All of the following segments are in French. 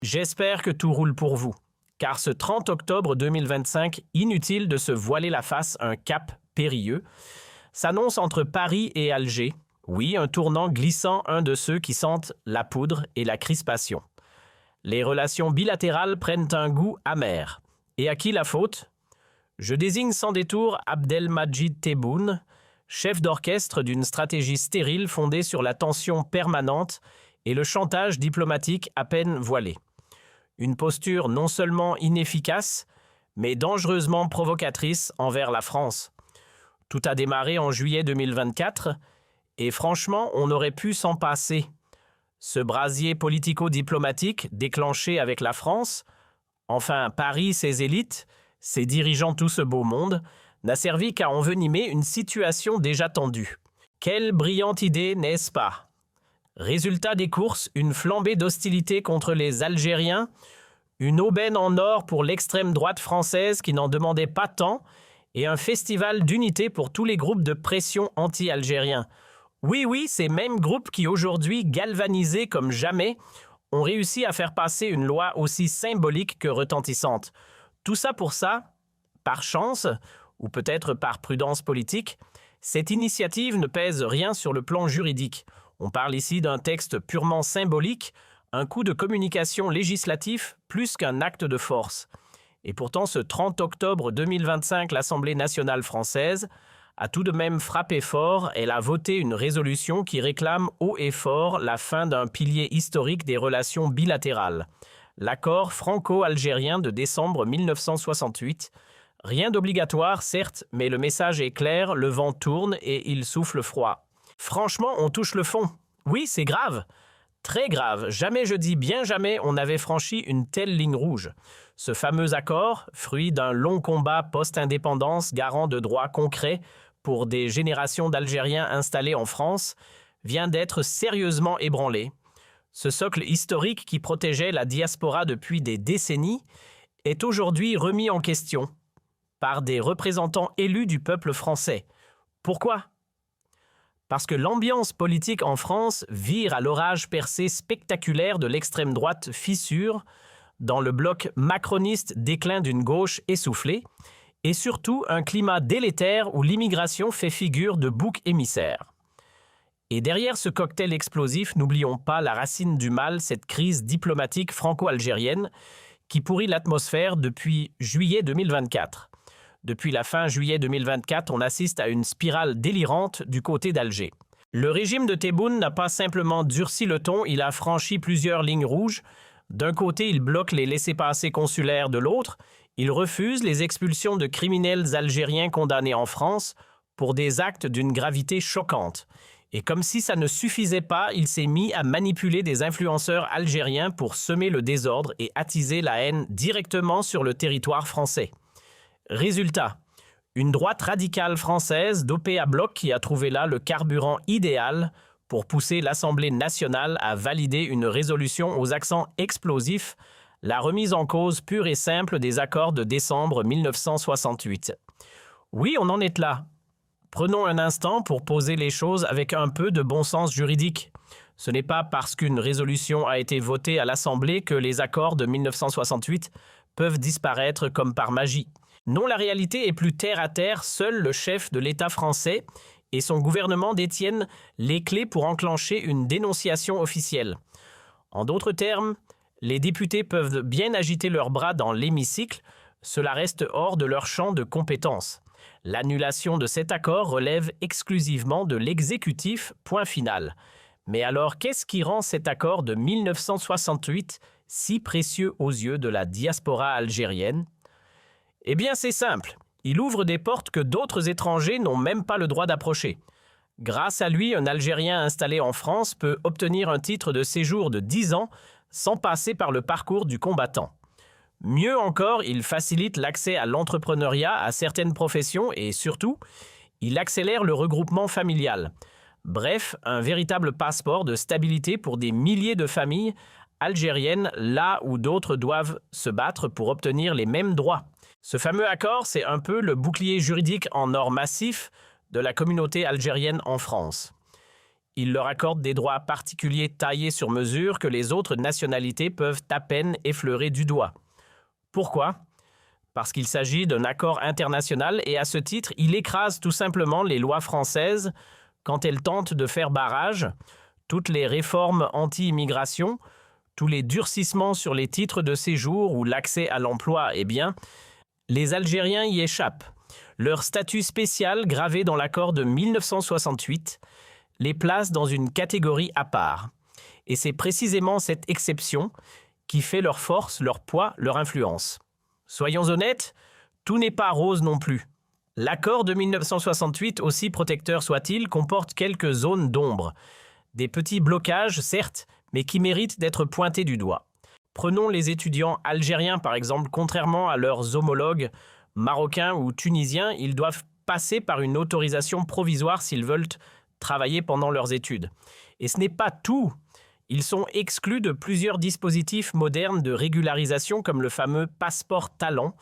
J'espère que tout roule pour vous, car ce 30 octobre 2025, inutile de se voiler la face, un cap périlleux, s'annonce entre Paris et Alger. Oui, un tournant glissant, un de ceux qui sentent la poudre et la crispation. Les relations bilatérales prennent un goût amer. Et à qui la faute? Je désigne sans détour Abdelmadjid Tebboune, chef d'orchestre d'une stratégie stérile fondée sur la tension permanente et le chantage diplomatique à peine voilé. Une posture non seulement inefficace, mais dangereusement provocatrice envers la France. Tout a démarré en juillet 2024, et franchement, on aurait pu s'en passer. Ce brasier politico-diplomatique déclenché avec la France, enfin Paris, ses élites, ses dirigeants tout ce beau monde, n'a servi qu'à envenimer une situation déjà tendue. Quelle brillante idée, n'est-ce pas? Résultat des courses, une flambée d'hostilité contre les Algériens, une aubaine en or pour l'extrême droite française qui n'en demandait pas tant, et un festival d'unité pour tous les groupes de pression anti-algériens. Oui, ces mêmes groupes qui aujourd'hui, galvanisés comme jamais, ont réussi à faire passer une loi aussi symbolique que retentissante. Tout ça pour ça, par chance, ou peut-être par prudence politique, cette initiative ne pèse rien sur le plan juridique. On parle ici d'un texte purement symbolique, un coup de communication législatif plus qu'un acte de force. Et pourtant, ce 30 octobre 2025, l'Assemblée nationale française a tout de même frappé fort. Elle a voté une résolution qui réclame haut et fort la fin d'un pilier historique des relations bilatérales, l'accord franco-algérien de décembre 1968. Rien d'obligatoire, certes, mais le message est clair, le vent tourne et il souffle froid. Franchement, on touche le fond. Oui, c'est grave. Très grave. Jamais, je dis bien jamais, on avait franchi une telle ligne rouge. Ce fameux accord, fruit d'un long combat post-indépendance garant de droits concrets pour des générations d'Algériens installés en France, vient d'être sérieusement ébranlé. Ce socle historique qui protégeait la diaspora depuis des décennies est aujourd'hui remis en question par des représentants élus du peuple français. Pourquoi ? Parce que l'ambiance politique en France vire à l'orage percé spectaculaire de l'extrême droite fissure, dans le bloc macroniste déclin d'une gauche essoufflée, et surtout un climat délétère où l'immigration fait figure de bouc émissaire. Et derrière ce cocktail explosif, n'oublions pas la racine du mal, cette crise diplomatique franco-algérienne qui pourrit l'atmosphère depuis juillet 2024. Depuis la fin juillet 2024, on assiste à une spirale délirante du côté d'Alger. Le régime de Tebboune n'a pas simplement durci le ton, il a franchi plusieurs lignes rouges. D'un côté, il bloque les laissez-passer consulaires, de l'autre, il refuse les expulsions de criminels algériens condamnés en France pour des actes d'une gravité choquante. Et comme si ça ne suffisait pas, il s'est mis à manipuler des influenceurs algériens pour semer le désordre et attiser la haine directement sur le territoire français. Résultat, une droite radicale française dopée à bloc qui a trouvé là le carburant idéal pour pousser l'Assemblée nationale à valider une résolution aux accents explosifs, la remise en cause pure et simple des accords de décembre 1968. Oui, on en est là. Prenons un instant pour poser les choses avec un peu de bon sens juridique. Ce n'est pas parce qu'une résolution a été votée à l'Assemblée que les accords de 1968 peuvent disparaître comme par magie. Non, la réalité est plus terre à terre. Seul le chef de l'État français et son gouvernement détiennent les clés pour enclencher une dénonciation officielle. En d'autres termes, les députés peuvent bien agiter leurs bras dans l'hémicycle, cela reste hors de leur champ de compétences. L'annulation de cet accord relève exclusivement de l'exécutif, point final. Mais alors, qu'est-ce qui rend cet accord de 1968 si précieux aux yeux de la diaspora algérienne ? Eh bien, c'est simple. Il ouvre des portes que d'autres étrangers n'ont même pas le droit d'approcher. Grâce à lui, un Algérien installé en France peut obtenir un titre de séjour de 10 ans sans passer par le parcours du combattant. Mieux encore, il facilite l'accès à l'entrepreneuriat, à certaines professions et surtout, il accélère le regroupement familial. Bref, un véritable passeport de stabilité pour des milliers de familles algériennes là où d'autres doivent se battre pour obtenir les mêmes droits. Ce fameux accord, c'est un peu le bouclier juridique en or massif de la communauté algérienne en France. Il leur accorde des droits particuliers taillés sur mesure que les autres nationalités peuvent à peine effleurer du doigt. Pourquoi ? Parce qu'il s'agit d'un accord international et à ce titre, il écrase tout simplement les lois françaises quand elles tentent de faire barrage, toutes les réformes anti-immigration, tous les durcissements sur les titres de séjour ou l'accès à l'emploi, eh bien, les Algériens y échappent. Leur statut spécial gravé dans l'accord de 1968 les place dans une catégorie à part. Et c'est précisément cette exception qui fait leur force, leur poids, leur influence. Soyons honnêtes, tout n'est pas rose non plus. L'accord de 1968, aussi protecteur soit-il, comporte quelques zones d'ombre. Des petits blocages, certes, mais qui méritent d'être pointés du doigt. Prenons les étudiants algériens, par exemple, contrairement à leurs homologues marocains ou tunisiens, ils doivent passer par une autorisation provisoire s'ils veulent travailler pendant leurs études. Et ce n'est pas tout. Ils sont exclus de plusieurs dispositifs modernes de régularisation comme le fameux passeport talent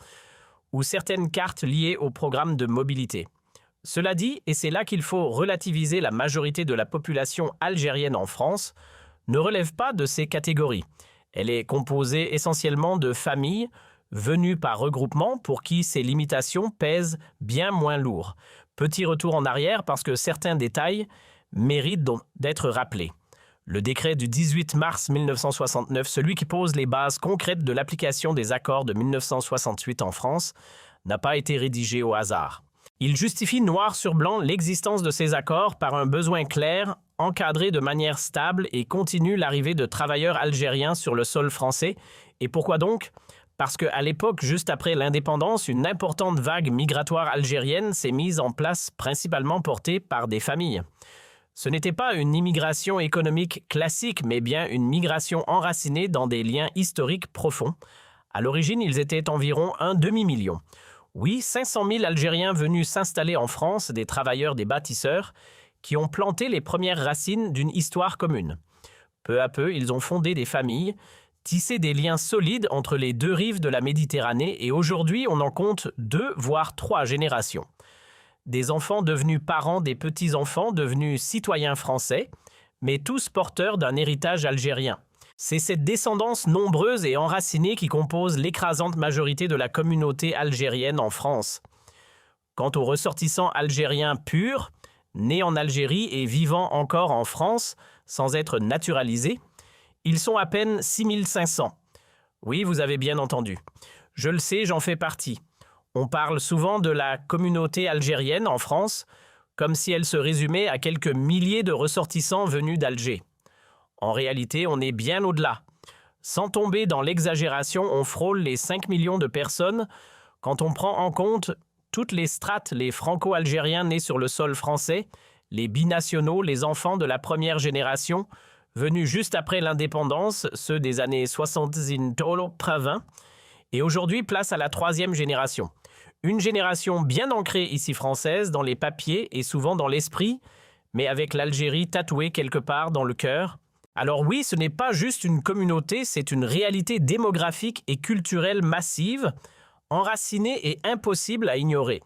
ou certaines cartes liées au programme de mobilité. Cela dit, et c'est là qu'il faut relativiser la majorité de la population algérienne en France, ne relève pas de ces catégories. Elle est composée essentiellement de familles venues par regroupement pour qui ces limitations pèsent bien moins lourd. Petit retour en arrière parce que certains détails méritent donc d'être rappelés. Le décret du 18 mars 1969, celui qui pose les bases concrètes de l'application des accords de 1968 en France, n'a pas été rédigé au hasard. Il justifie noir sur blanc l'existence de ces accords par un besoin clair, encadrer de manière stable et continue l'arrivée de travailleurs algériens sur le sol français. Et pourquoi donc ? Parce qu'à l'époque, juste après l'indépendance, une importante vague migratoire algérienne s'est mise en place principalement portée par des familles. Ce n'était pas une immigration économique classique, mais bien une migration enracinée dans des liens historiques profonds. À l'origine, ils étaient environ un demi-million. Oui, 500 000 Algériens venus s'installer en France, des travailleurs, des bâtisseurs, qui ont planté les premières racines d'une histoire commune. Peu à peu, ils ont fondé des familles, tissé des liens solides entre les deux rives de la Méditerranée et aujourd'hui, on en compte 2 voire 3 générations. Des enfants devenus parents des petits-enfants devenus citoyens français, mais tous porteurs d'un héritage algérien. C'est cette descendance nombreuse et enracinée qui compose l'écrasante majorité de la communauté algérienne en France. Quant aux ressortissants algériens purs, nés en Algérie et vivant encore en France sans être naturalisés, ils sont à peine 6500. Oui, vous avez bien entendu. Je le sais, j'en fais partie. On parle souvent de la communauté algérienne en France, comme si elle se résumait à quelques milliers de ressortissants venus d'Alger. En réalité, on est bien au-delà. Sans tomber dans l'exagération, on frôle les 5 millions de personnes quand on prend en compte toutes les strates, les franco-algériens nés sur le sol français, les binationaux, les enfants de la première génération, venus juste après l'indépendance, ceux des années 70 et aujourd'hui place à la 3e génération. Une génération bien ancrée ici française dans les papiers et souvent dans l'esprit, mais avec l'Algérie tatouée quelque part dans le cœur. Alors oui, ce n'est pas juste une communauté, c'est une réalité démographique et culturelle massive, enracinée et impossible à ignorer.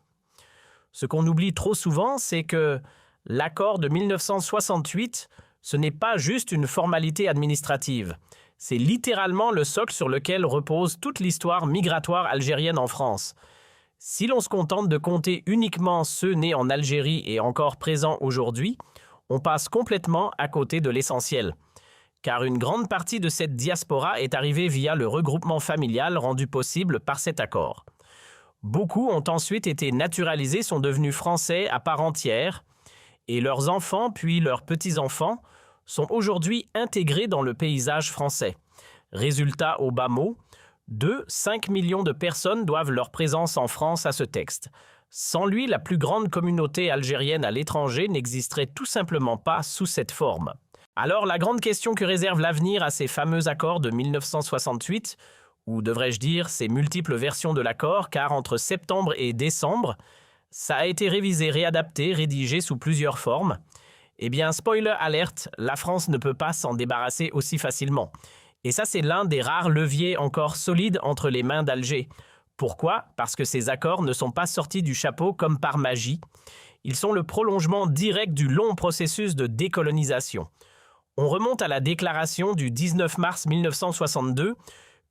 Ce qu'on oublie trop souvent, c'est que l'accord de 1968, ce n'est pas juste une formalité administrative. C'est littéralement le socle sur lequel repose toute l'histoire migratoire algérienne en France. Si l'on se contente de compter uniquement ceux nés en Algérie et encore présents aujourd'hui, on passe complètement à côté de l'essentiel. Car une grande partie de cette diaspora est arrivée via le regroupement familial rendu possible par cet accord. Beaucoup ont ensuite été naturalisés, sont devenus français à part entière, et leurs enfants puis leurs petits-enfants sont aujourd'hui intégrés dans le paysage français. Résultat au bas mot, 5 millions de personnes doivent leur présence en France à ce texte. Sans lui, la plus grande communauté algérienne à l'étranger n'existerait tout simplement pas sous cette forme. Alors la grande question que réserve l'avenir à ces fameux accords de 1968, ou devrais-je dire ces multiples versions de l'accord, car entre septembre et décembre, ça a été révisé, réadapté, rédigé sous plusieurs formes. Eh bien, spoiler alerte, la France ne peut pas s'en débarrasser aussi facilement. Et ça, c'est l'un des rares leviers encore solides entre les mains d'Alger. Pourquoi ? Parce que ces accords ne sont pas sortis du chapeau comme par magie. Ils sont le prolongement direct du long processus de décolonisation. On remonte à la déclaration du 19 mars 1962,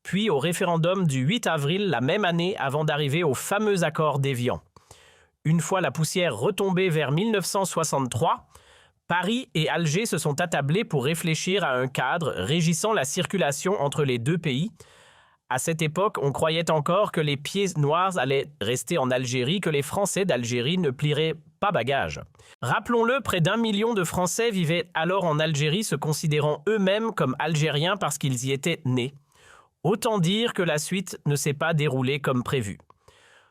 puis au référendum du 8 avril la même année avant d'arriver au fameux accord d'Évian. Une fois la poussière retombée vers 1963, Paris et Alger se sont attablés pour réfléchir à un cadre régissant la circulation entre les deux pays. À cette époque, on croyait encore que les pieds noirs allaient rester en Algérie, que les Français d'Algérie ne plieraient pas bagage. Rappelons-le, près d'1 million de Français vivaient alors en Algérie, se considérant eux-mêmes comme algériens parce qu'ils y étaient nés. Autant dire que la suite ne s'est pas déroulée comme prévu.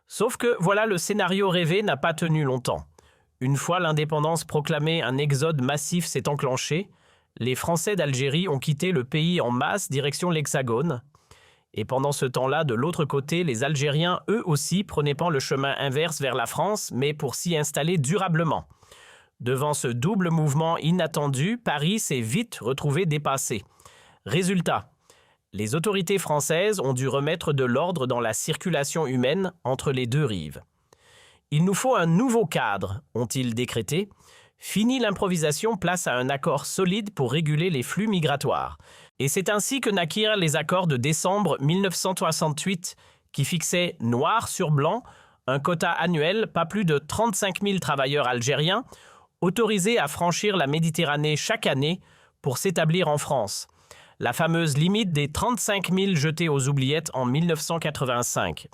Sauf que, voilà, le scénario rêvé n'a pas tenu longtemps. Une fois l'indépendance proclamée, un exode massif s'est enclenché. Les Français d'Algérie ont quitté le pays en masse direction l'Hexagone. Et pendant ce temps-là, de l'autre côté, les Algériens, eux aussi, prenaient pas le chemin inverse vers la France, mais pour s'y installer durablement. Devant ce double mouvement inattendu, Paris s'est vite retrouvé dépassé. Résultat, les autorités françaises ont dû remettre de l'ordre dans la circulation humaine entre les deux rives. Il nous faut un nouveau cadre, ont-ils décrété. Fini l'improvisation, place à un accord solide pour réguler les flux migratoires. Et c'est ainsi que naquirent les accords de décembre 1968 qui fixaient noir sur blanc un quota annuel, pas plus de 35 000 travailleurs algériens, autorisés à franchir la Méditerranée chaque année pour s'établir en France. La fameuse limite des 35 000 jetés aux oubliettes en 1985.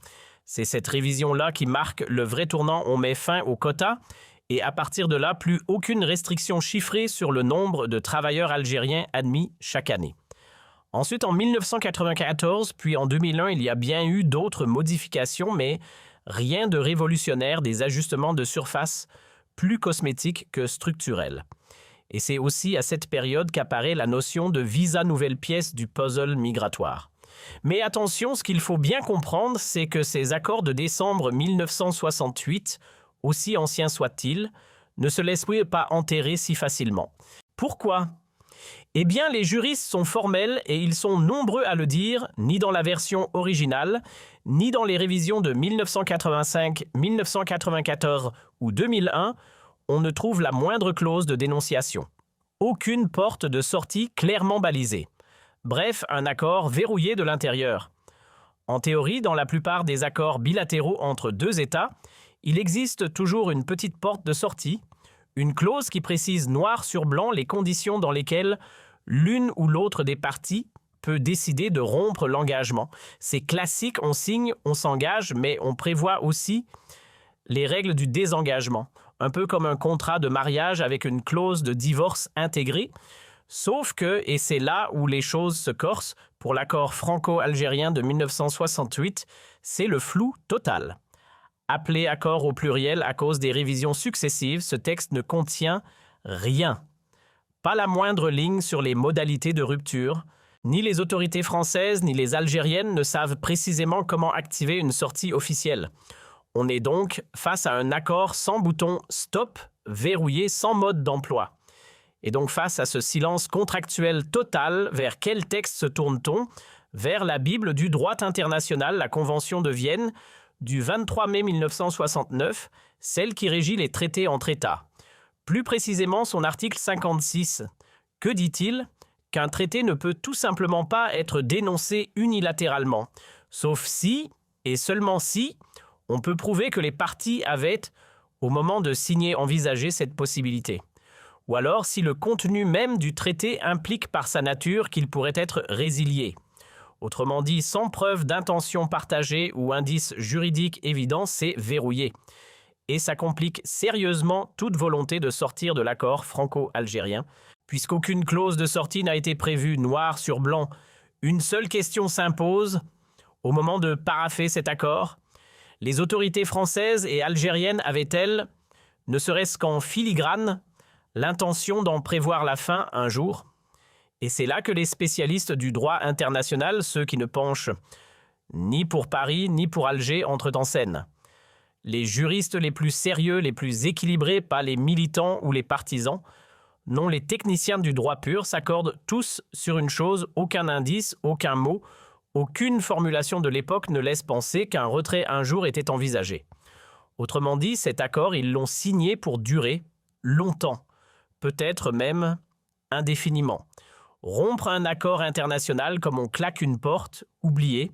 C'est cette révision-là qui marque le vrai tournant. On met fin au quota et à partir de là, plus aucune restriction chiffrée sur le nombre de travailleurs algériens admis chaque année. Ensuite, en 1994, puis en 2001, il y a bien eu d'autres modifications, mais rien de révolutionnaire, des ajustements de surface plus cosmétiques que structurels. Et c'est aussi à cette période qu'apparaît la notion de visa nouvelle pièce du puzzle migratoire. Mais attention, ce qu'il faut bien comprendre, c'est que ces accords de décembre 1968, aussi anciens soient-ils, ne se laissent pas enterrer si facilement. Pourquoi ? Eh bien, les juristes sont formels et ils sont nombreux à le dire, ni dans la version originale, ni dans les révisions de 1985, 1994 ou 2001, on ne trouve la moindre clause de dénonciation. Aucune porte de sortie clairement balisée. Bref, un accord verrouillé de l'intérieur. En théorie, dans la plupart des accords bilatéraux entre deux États, il existe toujours une petite porte de sortie, une clause qui précise noir sur blanc les conditions dans lesquelles l'une ou l'autre des parties peut décider de rompre l'engagement. C'est classique, on signe, on s'engage, mais on prévoit aussi les règles du désengagement, un peu comme un contrat de mariage avec une clause de divorce intégrée. Sauf que, et c'est là où les choses se corsent, pour l'accord franco-algérien de 1968, c'est le flou total. Appelé accord au pluriel à cause des révisions successives, ce texte ne contient rien. Pas la moindre ligne sur les modalités de rupture. Ni les autorités françaises ni les algériennes ne savent précisément comment activer une sortie officielle. On est donc face à un accord sans bouton « stop », verrouillé sans mode d'emploi. Et donc face à ce silence contractuel total, vers quel texte se tourne-t-on ? Vers la Bible du droit international, la Convention de Vienne, du 23 mai 1969, celle qui régit les traités entre États. Plus précisément son article 56. Que dit-il ? Qu'un traité ne peut tout simplement pas être dénoncé unilatéralement, sauf si, et seulement si, on peut prouver que les parties avaient, au moment de signer, envisagé cette possibilité. Ou alors si le contenu même du traité implique par sa nature qu'il pourrait être résilié. Autrement dit, sans preuve d'intention partagée ou indice juridique évident, c'est verrouillé. Et ça complique sérieusement toute volonté de sortir de l'accord franco-algérien. Puisqu'aucune clause de sortie n'a été prévue noir sur blanc, une seule question s'impose au moment de parapher cet accord. Les autorités françaises et algériennes avaient-elles, ne serait-ce qu'en filigrane, l'intention d'en prévoir la fin un jour? Et c'est là que les spécialistes du droit international, ceux qui ne penchent ni pour Paris ni pour Alger, entrent en scène. Les juristes les plus sérieux, les plus équilibrés, pas les militants ou les partisans, non, les techniciens du droit pur s'accordent tous sur une chose, aucun indice, aucun mot, aucune formulation de l'époque ne laisse penser qu'un retrait un jour était envisagé. Autrement dit, cet accord, ils l'ont signé pour durer longtemps, peut-être même indéfiniment. Rompre un accord international comme on claque une porte, oubliez.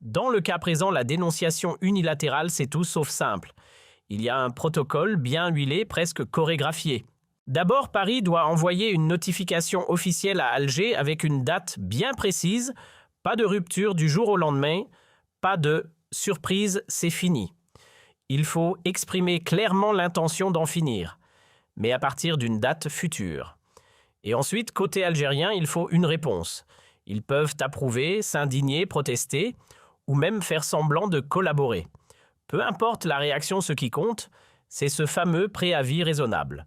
Dans le cas présent, la dénonciation unilatérale, c'est tout sauf simple. Il y a un protocole bien huilé, presque chorégraphié. D'abord, Paris doit envoyer une notification officielle à Alger avec une date bien précise, pas de rupture du jour au lendemain, pas de « surprise, c'est fini ». Il faut exprimer clairement l'intention d'en finir, mais à partir d'une date future. Et ensuite, côté algérien, il faut une réponse. Ils peuvent approuver, s'indigner, protester, ou même faire semblant de collaborer. Peu importe la réaction, ce qui compte, c'est ce fameux préavis raisonnable.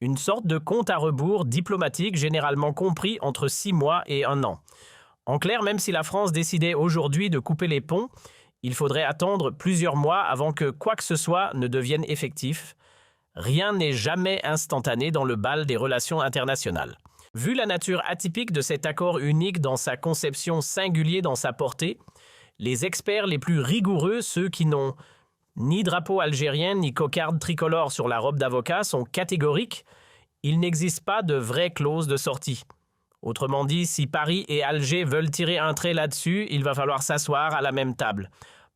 Une sorte de compte à rebours diplomatique généralement compris entre 6 mois et 1 an. En clair, même si la France décidait aujourd'hui de couper les ponts, il faudrait attendre plusieurs mois avant que quoi que ce soit ne devienne effectif. Rien n'est jamais instantané dans le bal des relations internationales. Vu la nature atypique de cet accord unique dans sa conception singulière dans sa portée, les experts les plus rigoureux, ceux qui n'ont ni drapeau algérien ni cocarde tricolore sur la robe d'avocat, sont catégoriques. Il n'existe pas de vraie clause de sortie. Autrement dit, si Paris et Alger veulent tirer un trait là-dessus, il va falloir s'asseoir à la même table.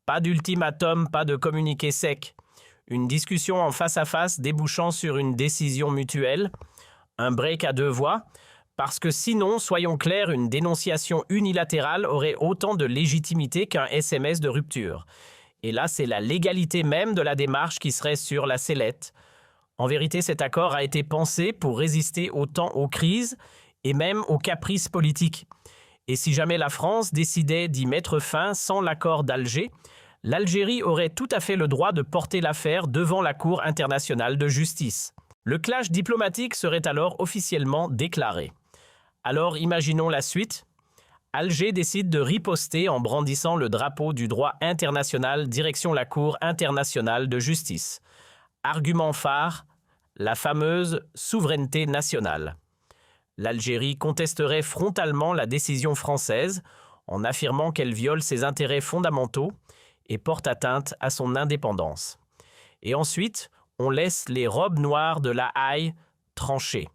Pas d'ultimatum, pas de communiqué sec. Une discussion en face à face débouchant sur une décision mutuelle. Un break à 2 voix. Parce que sinon, soyons clairs, une dénonciation unilatérale aurait autant de légitimité qu'un SMS de rupture. Et là, c'est la légalité même de la démarche qui serait sur la sellette. En vérité, cet accord a été pensé pour résister autant aux crises et même aux caprices politiques. Et si jamais la France décidait d'y mettre fin sans l'accord d'Alger, l'Algérie aurait tout à fait le droit de porter l'affaire devant la Cour internationale de justice. Le clash diplomatique serait alors officiellement déclaré. Alors imaginons la suite. Alger décide de riposter en brandissant le drapeau du droit international direction la Cour internationale de justice. Argument phare, la fameuse souveraineté nationale. L'Algérie contesterait frontalement la décision française en affirmant qu'elle viole ses intérêts fondamentaux et porte atteinte à son indépendance. Et ensuite, on laisse les robes noires de la Haye trancher.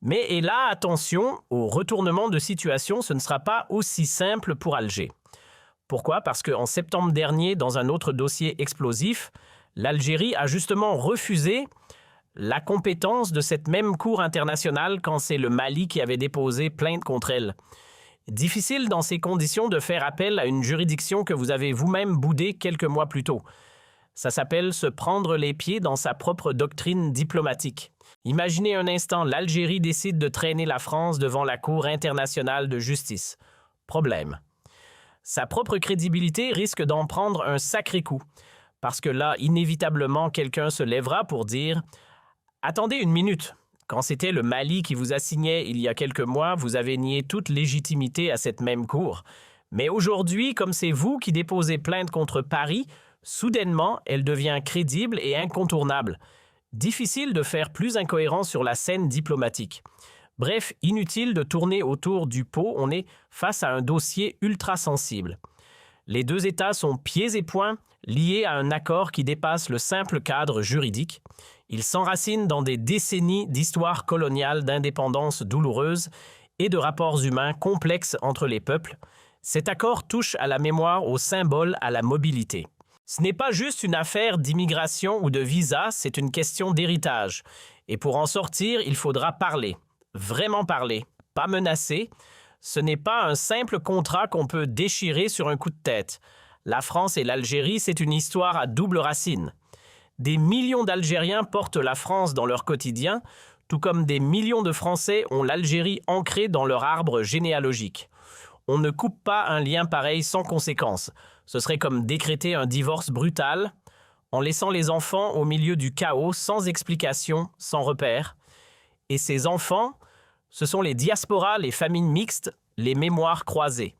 Mais et là, attention, au retournement de situation, ce ne sera pas aussi simple pour Alger. Pourquoi? Parce qu'en septembre dernier, dans un autre dossier explosif, l'Algérie a justement refusé la compétence de cette même Cour internationale quand c'est le Mali qui avait déposé plainte contre elle. Difficile dans ces conditions de faire appel à une juridiction que vous avez vous-même boudée quelques mois plus tôt. Ça s'appelle se prendre les pieds dans sa propre doctrine diplomatique. Imaginez un instant, l'Algérie décide de traîner la France devant la Cour internationale de justice. Problème. Sa propre crédibilité risque d'en prendre un sacré coup. Parce que là, inévitablement, quelqu'un se lèvera pour dire « Attendez une minute. Quand c'était le Mali qui vous assignait il y a quelques mois, vous avez nié toute légitimité à cette même cour. Mais aujourd'hui, comme c'est vous qui déposez plainte contre Paris, soudainement, elle devient crédible et incontournable. Difficile de faire plus incohérent sur la scène diplomatique. Bref, inutile de tourner autour du pot, on est face à un dossier ultra sensible. Les deux États sont pieds et poings liés à un accord qui dépasse le simple cadre juridique. Il s'enracine dans des décennies d'histoire coloniale, d'indépendance douloureuse et de rapports humains complexes entre les peuples. Cet accord touche à la mémoire, au symbole, à la mobilité. Ce n'est pas juste une affaire d'immigration ou de visa, c'est une question d'héritage. Et pour en sortir, il faudra parler. Vraiment parler, pas menacer. Ce n'est pas un simple contrat qu'on peut déchirer sur un coup de tête. La France et l'Algérie, c'est une histoire à double racine. Des millions d'Algériens portent la France dans leur quotidien, tout comme des millions de Français ont l'Algérie ancrée dans leur arbre généalogique. On ne coupe pas un lien pareil sans conséquence. Ce serait comme décréter un divorce brutal, en laissant les enfants au milieu du chaos, sans explication, sans repère. Et ces enfants, ce sont les diasporas, les familles mixtes, les mémoires croisées.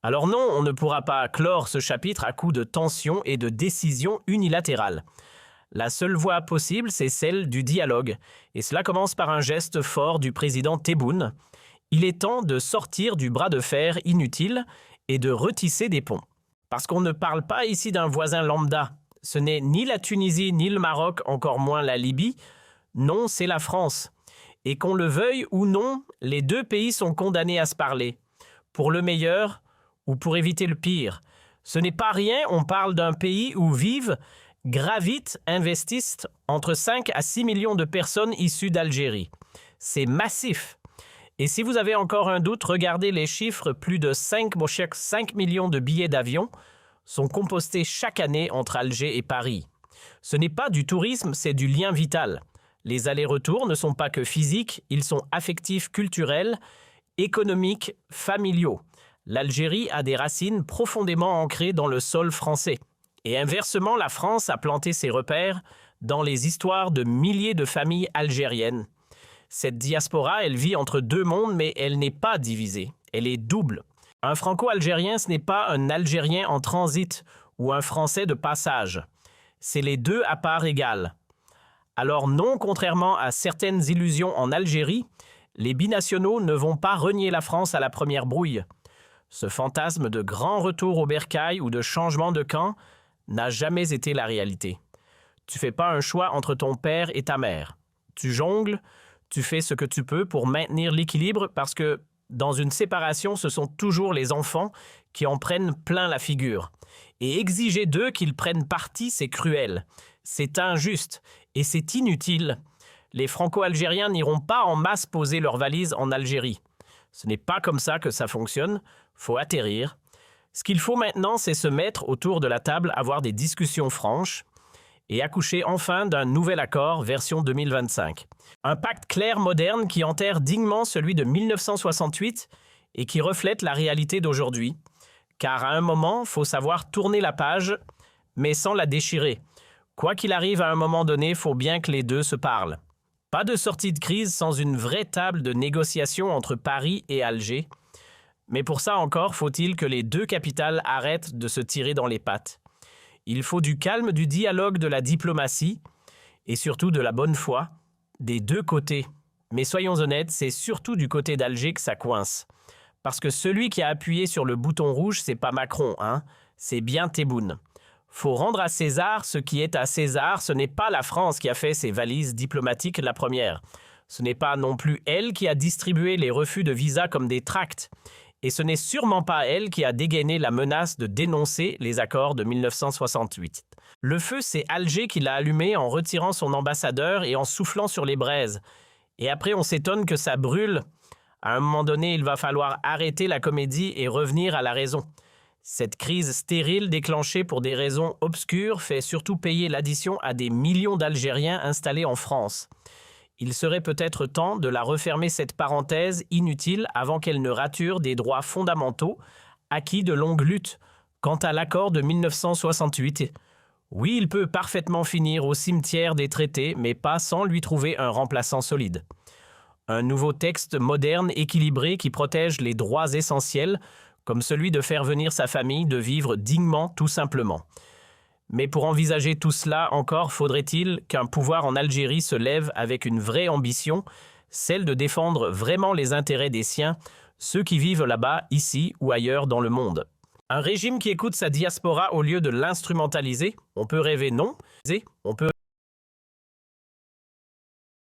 Alors non, on ne pourra pas clore ce chapitre à coups de tensions et de décisions unilatérales. La seule voie possible, c'est celle du dialogue. Et cela commence par un geste fort du président Tebboune. Il est temps de sortir du bras de fer inutile et de retisser des ponts. Parce qu'on ne parle pas ici d'un voisin lambda. ce n'est ni la Tunisie ni le Maroc, encore moins la Libye. Non, c'est la France. Et qu'on le veuille ou non, les deux pays sont condamnés à se parler. Pour le meilleur ou pour éviter le pire. Ce n'est pas rien, on parle d'un pays où vivent, gravitent, investissent entre 5 à 6 millions de personnes issues d'Algérie. C'est massif. Et si vous avez encore un doute, regardez les chiffres, plus de 5 millions de billets d'avion sont compostés chaque année entre Alger et Paris. Ce n'est pas du tourisme, c'est du lien vital. Les allers-retours ne sont pas que physiques, ils sont affectifs, culturels, économiques, familiaux. L'Algérie a des racines profondément ancrées dans le sol français. Et inversement, la France a planté ses repères dans les histoires de milliers de familles algériennes. Cette diaspora, elle vit entre deux mondes, mais elle n'est pas divisée. Elle est double. Un franco-algérien, ce n'est pas un Algérien en transit ou un Français de passage. C'est les deux à part égale. Alors non, contrairement à certaines illusions en Algérie, les binationaux ne vont pas renier la France à la première brouille. Ce fantasme de grand retour au bercail ou de changement de camp n'a jamais été la réalité. Tu fais pas un choix entre ton père et ta mère. Tu jongles, tu fais ce que tu peux pour maintenir l'équilibre parce que dans une séparation, ce sont toujours les enfants qui en prennent plein la figure. Et exiger d'eux qu'ils prennent parti, c'est cruel. C'est injuste et c'est inutile. Les Franco-Algériens n'iront pas en masse poser leurs valises en Algérie. Ce n'est pas comme ça que ça fonctionne. Faut atterrir. Ce qu'il faut maintenant, c'est se mettre autour de la table, avoir des discussions franches et accoucher enfin d'un nouvel accord version 2025. Un pacte clair, moderne, qui enterre dignement celui de 1968 et qui reflète la réalité d'aujourd'hui. Car à un moment, faut savoir tourner la page, mais sans la déchirer. Quoi qu'il arrive à un moment donné, faut bien que les deux se parlent. Pas de sortie de crise sans une vraie table de négociation entre Paris et Alger. Mais pour ça encore, faut-il que les deux capitales arrêtent de se tirer dans les pattes. Il faut du calme, du dialogue, de la diplomatie et surtout de la bonne foi des deux côtés. Mais soyons honnêtes, c'est surtout du côté d'Alger que ça coince. Parce que celui qui a appuyé sur le bouton rouge, c'est pas Macron, hein, c'est bien Tebboune. Faut rendre à César ce qui est à César, ce n'est pas la France qui a fait ses valises diplomatiques la première. Ce n'est pas non plus elle qui a distribué les refus de visa comme des tracts. Et ce n'est sûrement pas elle qui a dégainé la menace de dénoncer les accords de 1968. Le feu, c'est Alger qui l'a allumé en retirant son ambassadeur et en soufflant sur les braises. Et après, on s'étonne que ça brûle. À un moment donné, il va falloir arrêter la comédie et revenir à la raison. Cette crise stérile déclenchée pour des raisons obscures fait surtout payer l'addition à des millions d'Algériens installés en France. Il serait peut-être temps de la refermer cette parenthèse inutile avant qu'elle ne rature des droits fondamentaux acquis de longue lutte. Quant à l'accord de 1968, oui, il peut parfaitement finir au cimetière des traités, mais pas sans lui trouver un remplaçant solide. Un nouveau texte moderne, équilibré, qui protège les droits essentiels, comme celui de faire venir sa famille, de vivre dignement tout simplement. Mais pour envisager tout cela, encore faudrait-il qu'un pouvoir en Algérie se lève avec une vraie ambition, celle de défendre vraiment les intérêts des siens, ceux qui vivent là-bas, ici ou ailleurs dans le monde. Un régime qui écoute sa diaspora au lieu de l'instrumentaliser, on peut rêver non, on peut